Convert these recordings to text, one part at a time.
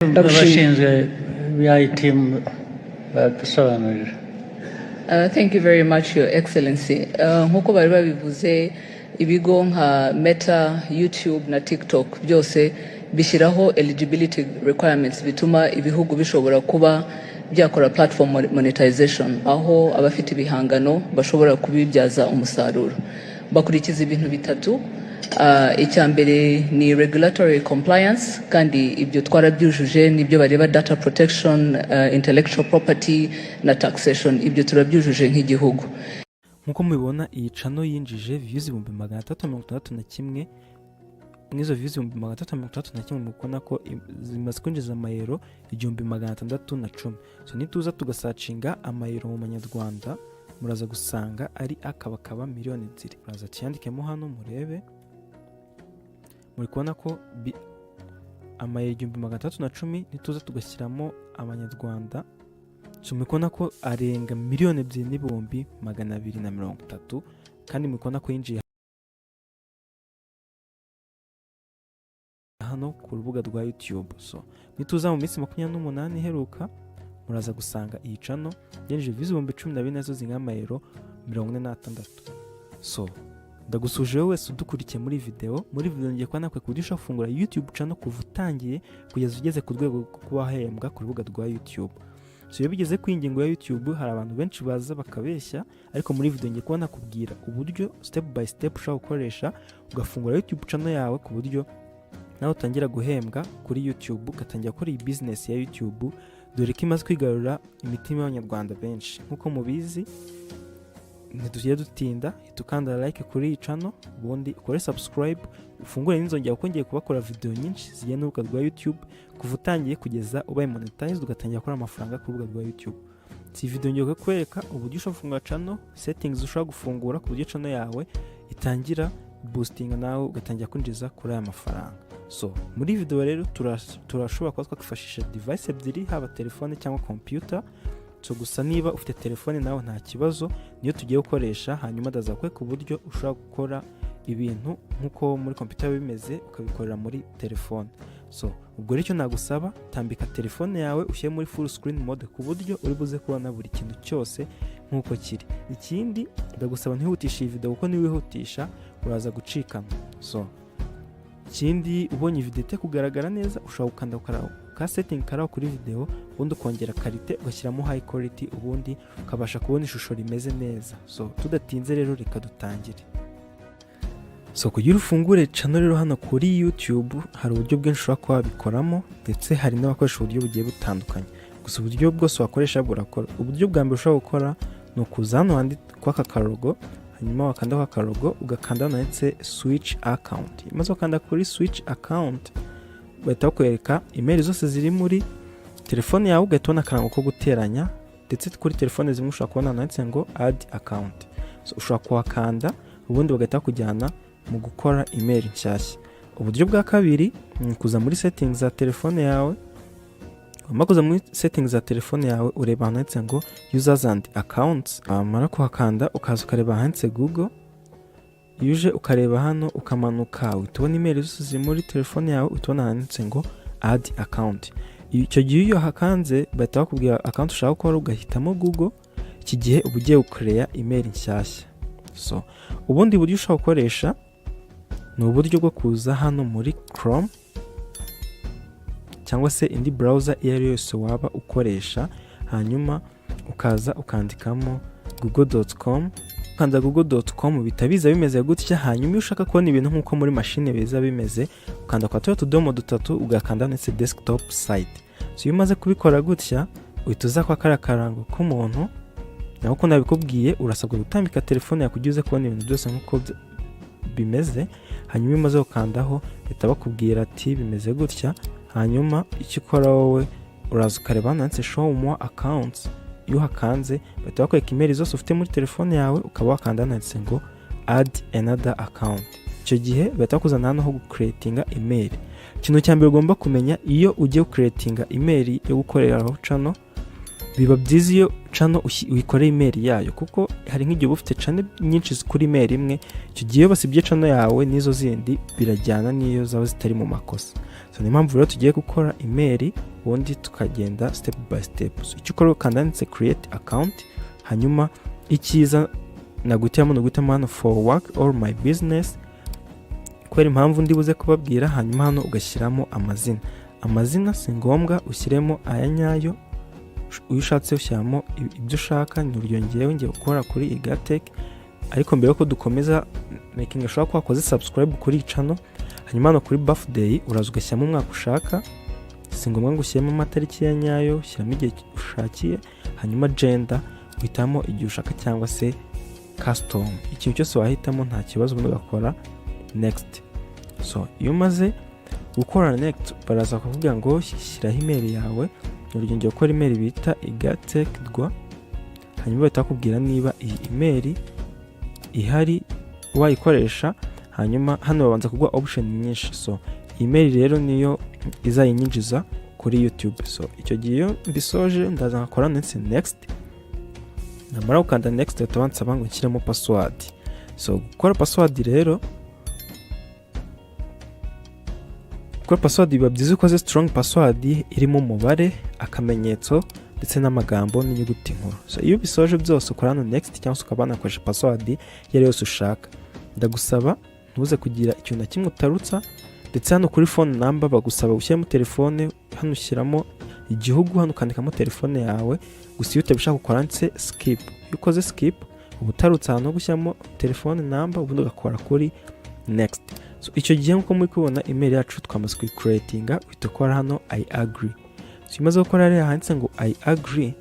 abashinzwe team badusobanurira. Thank you very much, Your Excellency. Nkuko bari babivuze, ibigo nka Meta, YouTube na TikTok byose bishyiraho eligibility requirements bituma ibihugu bishobora kuba byakora platform monetization, aho abafite ibihangano bashobora kubibyaza umusaruro. Bakurikiza ibintu bitatu. Icya mbere ni regulatory compliance, kandi ibyo twarabyujuje nibyo bareba data protection, intellectual property na taxation, ibyo turabyujuje nk'igihugu. Nkuko mubibona iyi channel yinjije views 361, mwizo views 361 mukona ko zimaze kwinjiza amayero 1610. So nituza tugasacinga amayero mu manyarwanda muraza gusanga ari akabakaba miliyoni 2. Muraza cyandikemo hano murebe, muri kubona ko amayero 1610 nituza tugashyiramo amanyarwanda, so muri kubona ko arenga miliyoni 2,230, kandi muri kubona ko yinjiye hano ku rubuga rwa YouTube. So nituza mu minsi 28 iheruka muraza gusanga iyi channel yenje views 12 nazo zinga amayero 46. So ndagusuje wese udukurikiye muri video ngiye kwa nakwe kudisha fungura YouTube channel kuva utangiye kugeza ugeze ku rwego kubahembwa ku rubuga rwa YouTube. So iyo bigeze ku ingingo ya YouTube hari abantu benshi baza bakabeshya, ariko muri video ngiye kwa nakubwira uburyo step by step ushaka gukoresha ugafungura YouTube channel yawe ku buryo nawe utangira guhembwa kuri YouTube, ugatangira gukora iyi business ya YouTube, dore ko imaze kwigarura imitima y'abanyarwanda benshi. Nkuko mubizi ntitugiye dutinda, tukanda like kuri iyi channel, ubundi ukore subscribe, ufungure n'inzongera kuko ngiye kubakora video nyinshi zigiye n'urubuga rwa YouTube kuva utangiye kugeza ubaye monetized, ugatangira gukora amafaranga ku rubuga rwa YouTube. Si video ngiye kukwereka uburyo ushobora gufungura channel, settings ushobora gufungura ku buryo channel yawe itangira boosting nawe ugatangira kwinjiza kuri aya mafaranga. So muri video rero turashobora kuba twakifashisha device ebyiri, haba telefone cyangwa computer. So gusa niba ufite telefone nawe nta kibazo, niyo tugiye gukoresha, hanyuma ndazakwereka uburyo ushobora gukora ibintu nkuko muri computer bimeze ukabikorera muri telefone. So ubwo rero nagusaba tambika telefone yawe ushyire muri full screen mode ku buryo uri buze kubona buri kintu cyose nkuko kiri. Ikindi ndagusaba ntihutishe iyi video kuko niwihutisha uraza gucikana. So ikindi ubonye video ite kugaragara neza ushobora gukanda ka setting karaho kuri video, ubundi ukongera karite ugashyiramo high quality, ubundi ukabasha kubona ishusho rimeze neza. So tudatinze rero reka dutangire. So kugira ufungure channel rero hano kuri YouTube hari uburyo bwinshi ushobora kubikoramo, ndetse hari n'abakoresha uburyo bugiye butandukanye. Gusa uburyo bwose wakoresha burakora. Uburyo bwa mbere ushobora gukora ni ukuza hano handikwa akarogo, hanyuma wakanda kwa karogo ugakanda ndetse switch account. Maze ukanda kuri switch account bahita bakwereka email zose ziri muri telefone yawe, ugatona akarango ko guteranya, ndetse kuri telefone zimwe ushobora kubona ndetse ngo add account. So ushobora kuhakanda ubundi bagahita kujyana mu gukora email nshyashya. Uburyo bwa kabiri ni kuza muri settings za telefone yawe. Wamakuza muri settings za telefone yawe ureba handitse ngo users and accounts, amara kuhakanda ukaza ukareba handitse Google, yuje ukareba hano ukamanuka utubona email zose ziri muri telefone yawe, utubona handitse ngo add account. Icyo gihe iyo hakanze bahita bakubwira account ushaka gukora ugahitamo Google, iki gihe uba ugiye gukorea email nshyashya. So ubundi buryo ushaka gukoresha ni uburyo bwo kuza hano muri Chrome cyangwa se indi browser iyo ari yose waba ukoresha, hanyuma ukaza ukandikamo google.com. Ukanda google.com bitabiza bimeze gutya, hanyuma iyo ushaka kubona ibintu nkuko muri machine biza bimeze ukanda kwa tudomo dutatu ugakanda ndetse desktop site. So iyo umaze kubikora gutya uhita kwa karakarango k'umuntu, naho uko nabikubwiye urasabwa gutambika telefone yawe kugize kubona ibintu byose nkuko bimeze, hanyuma iyo umaze gukandaho bahita bakubwira ati bimeze gutya. Hanyuma icyo ukora wowe uraza ukareba handitse show more accounts. Iyo hakanze bahita bakwereka email zose ufite muri telefone yawe, ukaba wakanda handitse ngo add another account. Icyo gihe bahita bakuzana hano ho gucreatinga email. Ikintu cya mbere ugomba kumenya iyo ugiye gucreatinga email yo gukoreraho channel, biba byiza iyo channel uyikore email yayo, kuko hari nk'igihe ufite channel nyinshi kuri email imwe, icyo gihe basibye channel yawe nizo zindi birajyana niyo zaba zitari mu makosa. So ni mpamvu rero tugiye gukora email ubundi tukagenda step by step. So icyo ukora ukandanditse create account, hanyuma ikiza nagutemo hano for work or my business, kwera impamvu ndi buze kubabwira. Hanyuma hano ugashyiramo amazina si ngombwa ushyiremo aya nyayo, uyishatse ushyiramo ibyo ushaka. Ni urugero ngiye gukora kuri Igatech, ariko mbere yuko dukomeza making sure ko wakoze subscribe kuri channel. Hanyuma hano kuri birthday uraza ugashyiramo umwaka ushaka, si ngombwa ngo ushyiremo amatariki ya nyayo, ushyiramo igihe ushakiye. Hanyuma gender uhitamo igihe ushaka cyangwa se custom, ikintu cyose wahitamo nta kibazo, ubundi ugakora next. So iyo umaze gukora next baraza kuvuga ngo shyiraho email yawe. Urugero ngiye gukora email bita igatech.rwa, hanyuma bahita bakubwira niba iyi email ihari wayikoresha. Hanyuma hano babanza kugwa option nyinshi, so email rero niyo izayinyinjiza kuri YouTube. So icyo gihe iyo mbisoje ndaza nkakora next, namara gukanda next utabansaba ngo nshyiremo password. So gukora password rero, gukora password biba byiza ukoze strong password irimo umubare, akamenyetso ndetse n'amagambo n'inyuguti nkuru. So iyo bisoje byose ukora hano next, cyangwa ukabana akoresha password yari yose ushaka. Ndagusaba ntuze kugira ikintu na kimwe utarutsa, ndetse hano kuri phone number bagusaba gushyiramo telefone. Hano ushyiramo igihugu, hano ukandikamo telefone yawe. Gusa iyo utabishaka ukora ndetse skip. Iyo ukoze skip uba utarutsa hano gushyiramo telefone number, ubundi ugakora kuri next. So icyo gihe nkuko muri kubona email yacu twamaze kuyicreatinga, uhita ukora hano I agree. So imaze gukora rero handitse ngo I agree,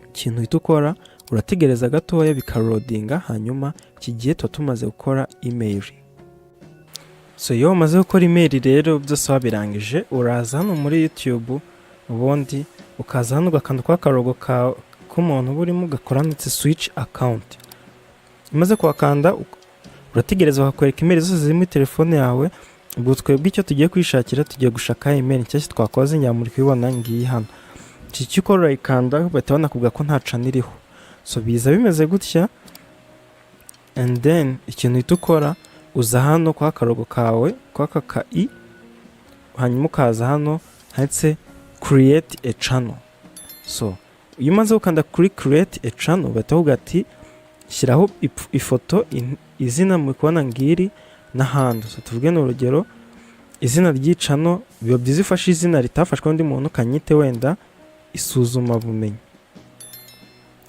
ikintu uhita ukora urategereza gatoya bikarodinga, hanyuma iki gihe tuba tumaze gukora email. So iyo umaze gukora email rero byose wabirangije, uraza hano muri YouTube, ubundi ukaza hano ugakanda kwa karogo k'umuntu burimo ugakora ndetse switch account. Imaze kuhakanda urategereza bakakwereka email zose ziri muri telefone yawe. Ubwo twebwe icyo tugiye kwishakira, tugiye gushaka email nshyashya twakoze, nyamuri kubibona ngiye hano. Iki cyo ukora urayikanda bahita banakubwira ko nta channel iriho. So biza bimeze gutya, and then ikintu uhita ukora uza hano kwa karogo kawe kwa i, hanyuma ukaza hano handitse create a channel. So iyo umaze gukanda kuri create a channel bahita bavuga ati shyiraho ifoto, izina muri kubona ngiri n'ahandi. So tuvuge n'urugero izina ry'icano, biba byiza ifashe izina ritafashwe n'undi muntu, kanyite wenda isuzuma bumenyi.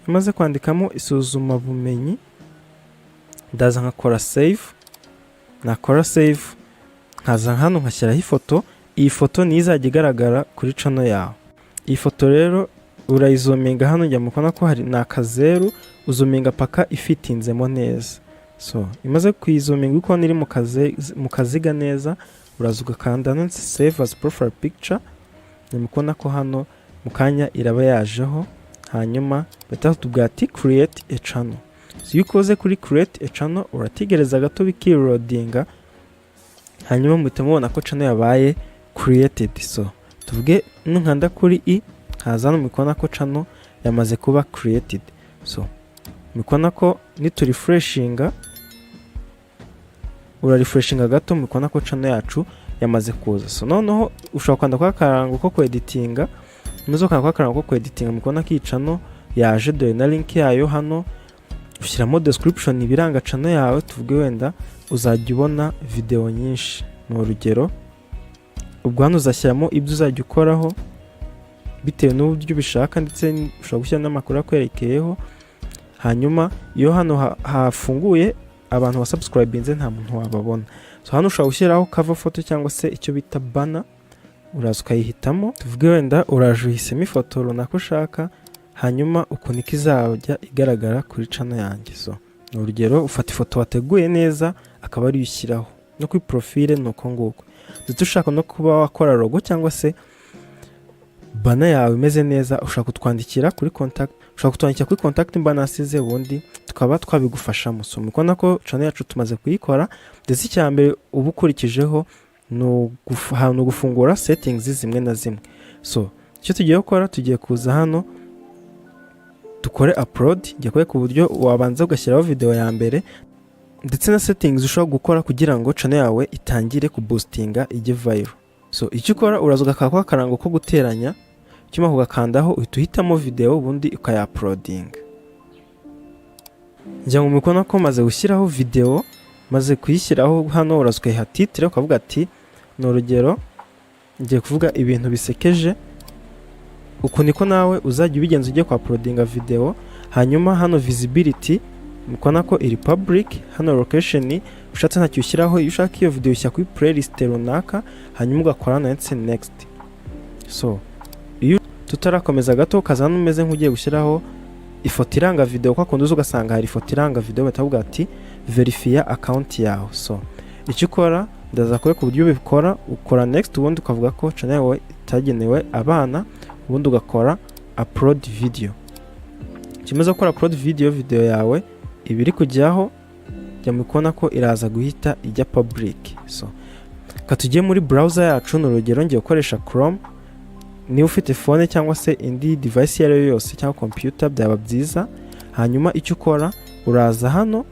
Imaze kwandikamo isuzuma bumenyi ndaza nkakora save, nakora save nkaza hano nkashyiraho ifoto. Iyi foto ni izajya igaragara kuri channel yawe. Iyi foto rero urayizominga hano, njya mukona ko hari nakazeru, uzominga paka ifitinzemo neza. So imaze kuyizominga uko niri mu kaziga neza, uraza ugakanda hano save as profile picture. Nimukona ko hano mukanya iraba yajeho, hanyuma batubwira ati create a channel. So iyo ukoze kuri create a channel urategereza gato bikirodinga, hanyuma muhita mubona ko channel yabaye created. So tuvuge nkanda kuri i, haza hano mukona ko channel yamaze kuba created. So mukona ko niturefreshinga, urarefreshinga gato mukona ko channel yacu yamaze kuza. So noneho ushobora kwanda kwa karango ko editinga, muzo kwa karango ko editinga mukona ko channel yaje, dore na link yayo hano. Ushyiramo description ibiranga channel yawe, tuvuge wenda uzajya ubona video nyinshi mu rugero. Ubwo hano uzashyiramo ibyo uzajya ukoraho bitewe n'uburyo ubishaka, ndetse ushobora gushyira n'amakuru akwerekeyeho. Hanyuma iyo hano hafunguye abantu wa subscribinze nta muntu wababona. So hano ushobora gushyiraho cover photo cyangwa se icyo bita banner, uraza ukayihitamo. Tuvuge wenda uraje uhisemo ifoto runaka ushaka, hanyuma uko niko izajya igaragara kuri channel yanjye. So urugero ufata ifoto wateguye neza akaba ari ushyiraho, no kuri profile nuko nguko. Ndetse ushaka no kuba wakora logo cyangwa se banner yawe imeze neza, ushaka kutwandikira kuri contact, ushaka kutwandikira kuri contact mba nasize, ubundi tukaba twabigufashamo. So mukona ko channel yacu tumaze kuyikora, ndetse icyambere ubu ukurikijeho no gufungura settings zimwe na zimwe. So icyo tugiye gukora, tugiye kuza hano uhita ukore upload njya kwereka uburyo wabanza ugashyiraho video ya mbere ndetse na settings ushobora gukora kugira ngo channel yawe itangire kuboostinga ijye viral. So icyo ukora uraza ugakaka akarango ko guteranya cyuma kugakandaho uhita uhitamo video ubundi ukaya-uploading. Njya mu mikono ko maze gushyiraho video maze kuyishyiraho hano uraza ukayiha titre ukavuga ati ni urugero ngiye kuvuga ibintu bisekeje. Uko niko nawe uzajya ubigenza ugiye kwa-uploadinga video. Hanyuma hano visibility mukona ko iri public, hano location ushatse ntacyo ushyiraho. Iyo ushaka iyo video ushyira kuri playlist runaka hanyuma ugakora ndetse next. So iyo tutarakomeza gato kazana umeze nk'ugiye gushyiraho ifoto iranga video kwa kundi ugasanga hari ifoto iranga video batavuga ati verify account yawe. So icyo ukora ndaza kwereka uburyo ubikora. Ukora next ubundi ukavuga ko channel yawe itagenewe abana ubundi ugakora upload video. Kimaze gukora upload video yawe ibiri kujyaho jya mukona ko iraza guhita ijya public. So katugiye muri browser yacu n'urugero ngiye gukoresha Chrome. Ni ufite phone cyangwa se indi device yari yose cyangwa computer byaba byiza. Hanyuma icyo ukora uraza hano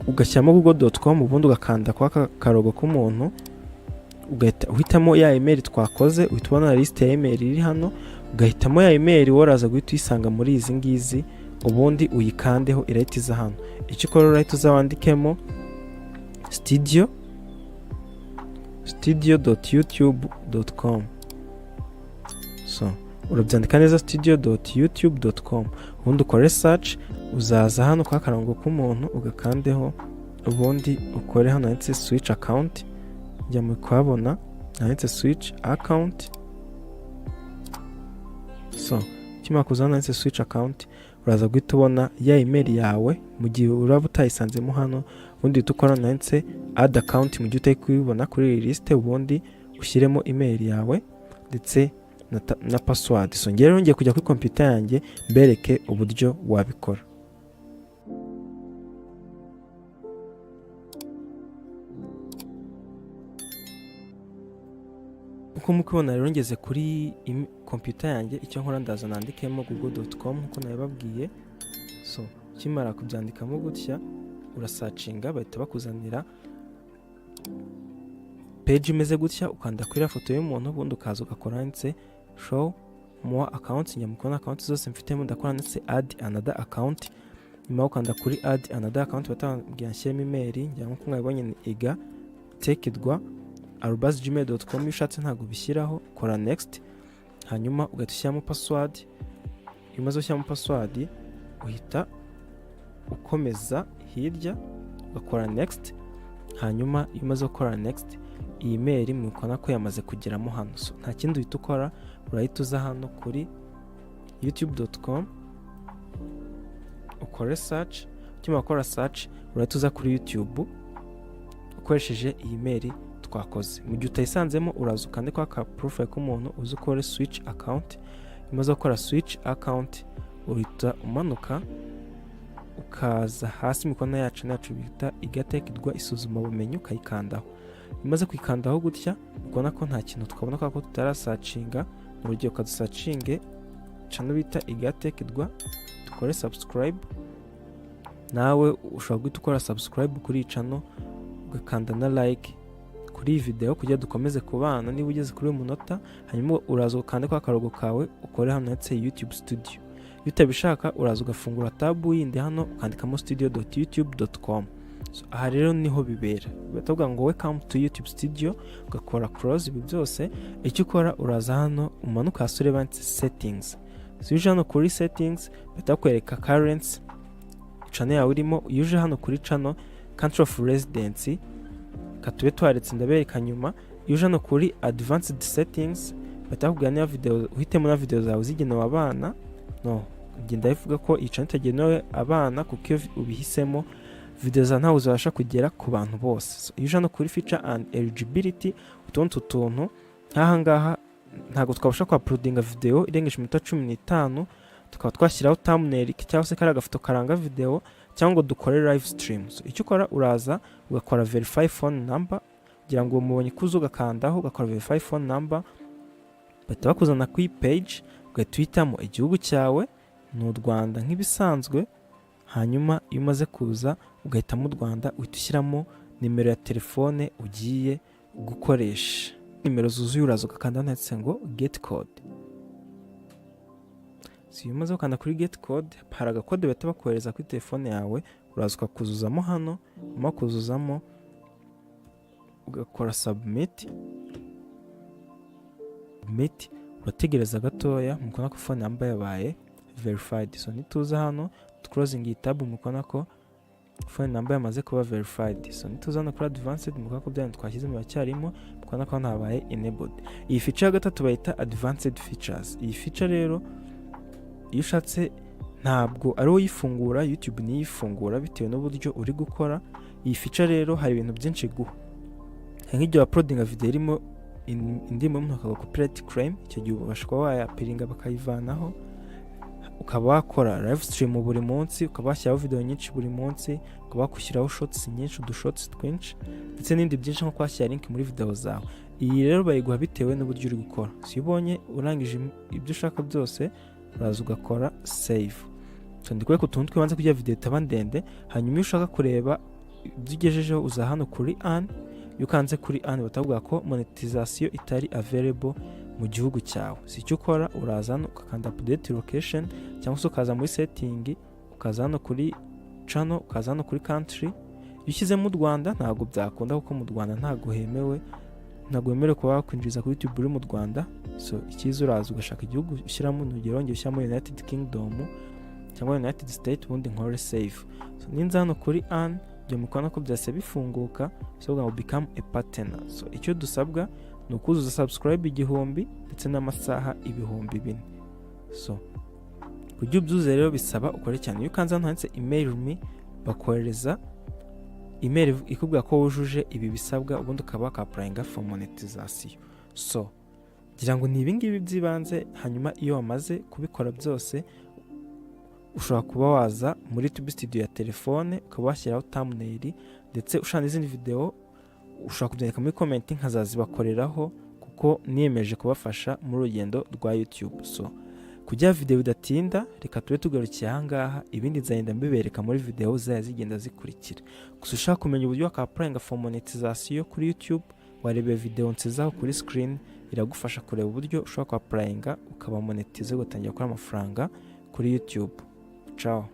ugashyiramo google.com ubundi ugakanda kwa karogo k'umuntu ugahita uhitamo ya email twakoze. Uhita ubona list ya email iri hano ugahitamo ya email waraza guhita uyisanga muri izi ngizi ubundi uyikandeho irahita iza hano. Icyo ukora urahita uzawandikemo studio.youtube.com. So urabyandika neza studio.youtube.com ubundi ukore search. Uzaza hano kwa karango k'umuntu ugakandeho ubundi ukore hano handitse switch account. Njya mu Ukabona handitse switch account. So kimara kuzana handitse switch account uraza guhita ubona ya email yawe mu gihe uraba utayisanzemo hano. Ubundi ukora handitse add account mu gihe utari kubibona kuri iyi list ubundi ushyiremo email yawe ndetse na password. So ngiye kujya kuri computer yanjye mbereke uburyo wabikora. Uko mukubona rero ngeze kuri computer yanjye icyo nkora ndaza nandikemo google.com nkuko nabibabwiye. So kimara kubyandikamo gutya urasearchinga bahita bakuzanira page imeze gutya. Ukanda kuri foto y'umuntu ubundi ukaza ugakora handitse show more accounts. Nyamukona account zose mfitemo ndakora ndetse add another account. Nyuma ukanda kuri add another account batambwira nshyiremo email njya nkuko mwabonye ni iga tekedwa @gmail.com. ushatse ntago bishyiraho kora next hanyuma ugahita ushyiramo password. Iyo umaze gushyiramo password uhita ukomeza hirya ugakora next. Hanyuma iyo umaze gukora next iyi email mukona ko yamaze kugeramo hano. So nta kindi uhita ukora urahita uza hano kuri youtube.com ukore search. Ukimara gukora search urahita uza kuri YouTube ukoresheje iyi email twakoze. Mu gihe utayisanzemo uraza ukande kwa ka profile k'umuntu uzi ukore switch account. Imaze gukora switch account uhita umanuka ukaza hasi mikona yacu bita igatekedwa isuzuma bumenyi ukayikandaho. Imaze kwikandaho gutya ubona ko nta kintu tukabona ko tutarasearchinga. Urugero kadusearchinge channel bita igatekedwa dukore subscribe. Nawe ushobora guhita ukora subscribe kuri channel ugakanda na like kuri video kugira dukomeze kubana. Niba ugeze kuri umunota hanyuma uraza ukande kwa karogo kawe ukore hano handitse YouTube studio. Iyo utabishaka uraza ugafungura tab yindi hano ukandikamo studio.youtube.com. So aha rero niho bibera batavuga ngo welcome to YouTube studio ugakora close. Ibi byose icyo ukora uraza hano umanuka hasure banditse settings. So uje hano kuri settings batakwereka currents channel yawe urimo. Uje hano kuri channel country of residency katube twaretse ndabereka nyuma. Uje hano kuri advanced settings batakubwira niba video uhitemo na video zawe zigenewe abana. No ngenda ivuga ko iyi channel itagenewe abana kuko ubihisemo video za ntawe uzabasha kugera ku bantu bose. So uje hano kuri feature and eligibility utuntu nk'aha ngaha ntago twabasha kwa-uploadinga video irengeje iminota 15 tukaba twashyiraho thumbnail cyangwa se kari agafoto karanga video cyangwa ngo dukore live stream. So icyo ukora uraza ugakora verify phone number kugira ngo umubonye kuzo ugakandaho ugakora verify phone number bahita bakuzana ku page ugahita uhitamo igihugu cyawe ni u Rwanda nk'ibisanzwe, hanyuma iyo umaze kuza ugahitamo u Rwanda uhita ushyiramo nimero ya telefone ugiye gukoresha. Nimero zuzuye uraza ugakanda handitse ngo get code. Iyo umaze gukanda kuri get code hari agakode bahita bakohereza kuri telefone yawe, uraza ukakuzuzamo hano, nyuma kuzuzamo ugakora submit, urategereza gatoya, mukona ko phone number yabaye verified. So nituza hano closing iyi tab, mukona ko phone number yamaze kuba verified. So nituza hano kuri advanced, mukona ko byane twashyizemo yacyarimo, mukona ko nabaye enabled. Iyi feature ya gatatu bayita advanced features. Iyi feature rero iyo ushatse ntabwo ari uyifungura, YouTube ni yifungura bitewe n'uburyo uri gukora. Iyi feature rero hari ibintu byinshi guha, nk'ibyo uploading video irimo indimo umuntu akaga copyright claim, icyo gihe ubasha kuba wayapiringa bakayivanaho, ukaba wakora live stream buri munsi, ukaba washyiraho video nyinshi buri munsi, ukaba wakushyiraho shots nyinshi, udushots twinshi, ndetse n'ibindi byinshi nko kwashyira link muri video zawe. Iyi rero bayiguha bitewe n'uburyo uri gukora. Si ubonye urangije ibyo ushaka byose uraza ugakora save. So ndikuye ku tuntu twibanze kugira video itaba ndende, hanyuma iyo ushaka kureba ibyo ugejejeho uza hano kuri an. Iyo ukanze kuri an batavuga ko monetization itari available mu gihugu cyawe. Si icyo ukora, uraza hano ukakanda update location, cyangwa se ukaza muri setting, ukaza hano kuri channel, ukaza hano kuri country. Iyo ushyizemo u Rwanda ntabwo byakunda kuko mu Rwanda ntabwo hemerewe kuba wakwinjiza kuri YouTube uri mu Rwanda. So ikiza uraza ugashaka igihugu ushyiramo, urugero ngiye ushyiramo United Kingdom cyangwa United States, ubundi nkore save. So ninza hano kuri an, byo mukona ko byase bifunguka, so ngo become a partner. So icyo dusabwa ni ukuzuza subscribe 1000 ndetse n'amasaha 4000. So kujya ubyuze rero bisaba ukore cyane. Iyo ukanze hano handitse email me, bakohereza email ikubwira ko wujuje ibi bisabwa, ubundi ukaba wakaprayinga for monetization. So ngira ngo ni ibingibi by'ibanze. Hanyuma iyo wamaze kubikora byose, ushobora kuba waza muri YouTube studio ya telefone, ukaba washyiraho thumbnail, ndetse ushaka izindi video ushobora kubyandika muri comment nkazazibakoreraho, kuko niyemeje kubafasha muri urugendo rwa YouTube. So kujya video bidatinda, reka tube tugarukiye aha ngaha, ibindi nzagenda mbibereka muri video zigenda zikurikira. Gusa ushaka kumenya uburyo wakaprayinga for monetization kuri YouTube, warebe video nsizaho kuri screen, iragufasha kureba uburyo ushobora kwaprayinga ukaba monetize, ugatangira gukora amafaranga kuri YouTube. Ciao.